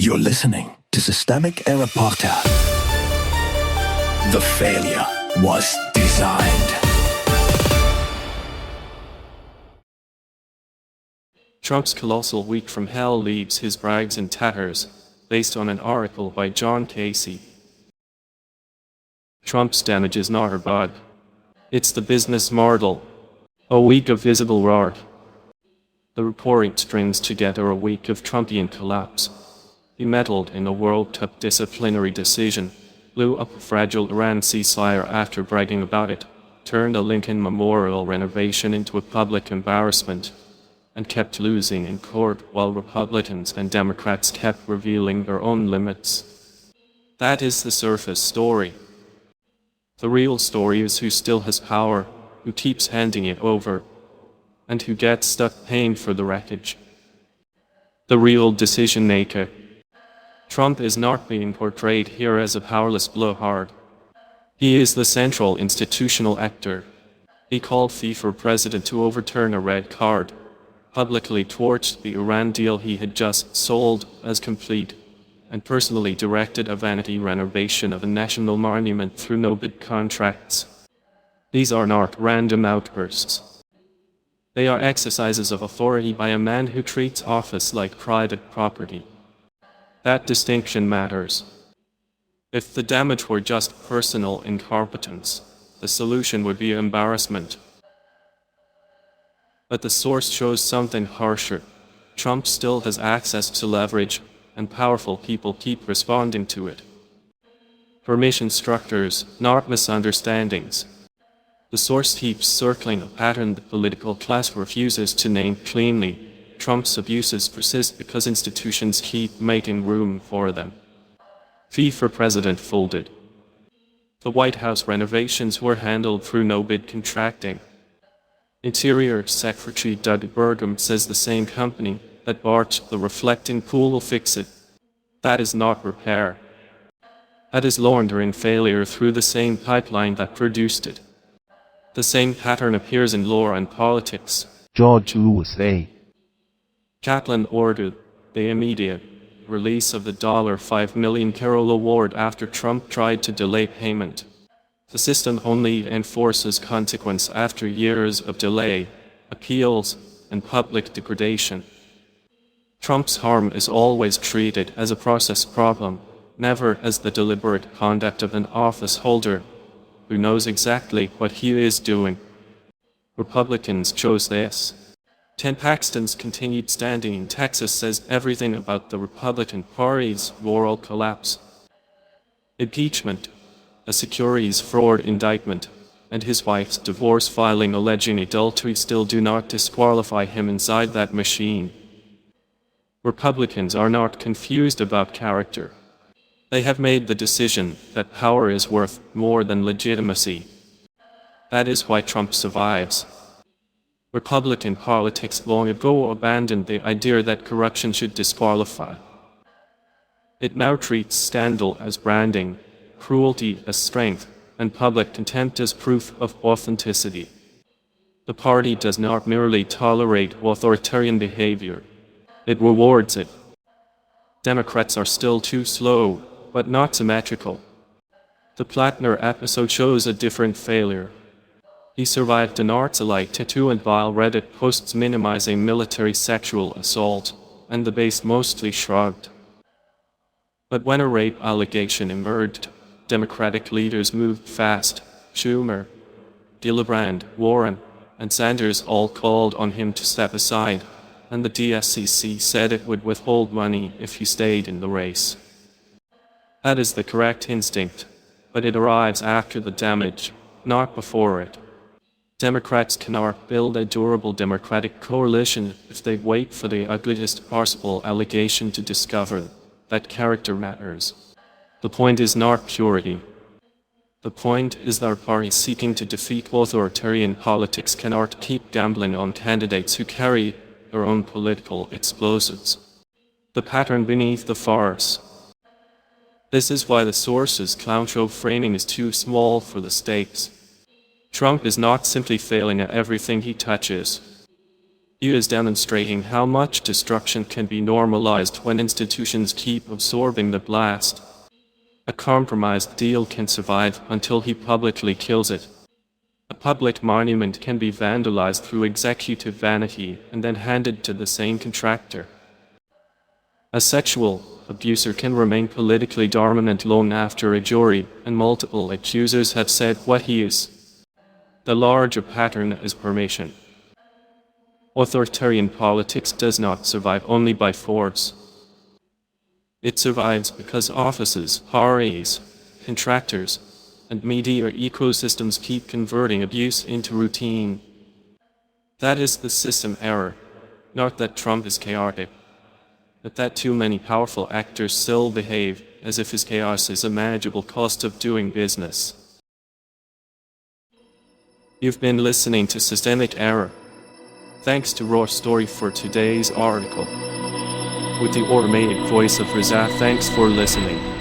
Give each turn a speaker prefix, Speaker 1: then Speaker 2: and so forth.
Speaker 1: You're listening to Systemic Era Podcast. The failure was designed.
Speaker 2: Trump's colossal week from hell leaves his brags in tatters, based on an article by John Casey. Trump's damage is not her bud. It's the business model. A week of visible rot. The reporting strings together a week of Trumpian collapse. He meddled in a world-top disciplinary decision, blew up a fragile Iran ceasefire after bragging about it, turned a Lincoln Memorial renovation into a public embarrassment, and kept losing in court while Republicans and Democrats kept revealing their own limits. That is the surface story. The real story is who still has power, who keeps handing it over, and who gets stuck paying for the wreckage. The real decision maker. Trump is not being portrayed here as a powerless blowhard. He is the central institutional actor. He called FIFA president to overturn a red card, publicly torched the Iran deal he had just sold as complete, and personally directed a vanity renovation of a national monument through no-bid contracts. These are not random outbursts. They are exercises of authority by a man who treats office like private property. That distinction matters. If the damage were just personal incompetence, the solution would be embarrassment. But the source shows something harsher. Trump still has access to leverage, and powerful people keep responding to it. Permission structures, not misunderstandings. The source keeps circling a pattern the political class refuses to name cleanly. Trump's abuses persist because institutions keep making room for them. FIFA president folded. The White House renovations were handled through no-bid contracting. Interior Secretary Doug Burgum says the same company that bought the reflecting pool will fix it. That is not repair. That is laundering failure through the same pipeline that produced it. The same pattern appears in law and politics.
Speaker 3: George USA.
Speaker 2: Kaplan ordered the immediate release of the $5 million Carroll Award after Trump tried to delay payment. The system only enforces consequence after years of delay, appeals, and public degradation. Trump's harm is always treated as a process problem, never as the deliberate conduct of an office holder who knows exactly what he is doing. Republicans chose this. Ken Paxton's continued standing in Texas says everything about the Republican Party's moral collapse. Impeachment, a securities fraud indictment, and his wife's divorce filing alleging adultery still do not disqualify him inside that machine. Republicans are not confused about character. They have made the decision that power is worth more than legitimacy. That is why Trump survives. Republican politics long ago abandoned the idea that corruption should disqualify. It now treats scandal as branding, cruelty as strength, and public contempt as proof of authenticity. The party does not merely tolerate authoritarian behavior, it rewards it. Democrats are still too slow, but not symmetrical. The Plattner episode shows a different failure. He survived an arts-alike tattoo and vile Reddit posts minimizing military sexual assault, and the base mostly shrugged. But when a rape allegation emerged, Democratic leaders moved fast. Schumer, Gillibrand, Warren, and Sanders all called on him to step aside, and the DSCC said it would withhold money if he stayed in the race. That is the correct instinct, but it arrives after the damage, not before it. Democrats cannot build a durable Democratic coalition if they wait for the ugliest possible allegation to discover that character matters. The point is not purity. The point is that parties seeking to defeat authoritarian politics cannot keep gambling on candidates who carry their own political explosives. The pattern beneath the farce. This is why the source's clown show framing is too small for the stakes. Trump is not simply failing at everything he touches. It is demonstrating how much destruction can be normalized when institutions keep absorbing the blast. A compromised deal can survive until he publicly kills it. A public monument can be vandalized through executive vanity and then handed to the same contractor. A sexual abuser can remain politically dominant long after a jury and multiple accusers have said what he is. The larger pattern is permission. Authoritarian politics does not survive only by force. It survives because offices, RAs, contractors, and media ecosystems keep converting abuse into routine. That is the system error, not that Trump is chaotic, but that too many powerful actors still behave as if his chaos is a manageable cost of doing business. You've been listening to Systemic Error. Thanks to Raw Story for today's article. With the automated voice of Riza, thanks for listening.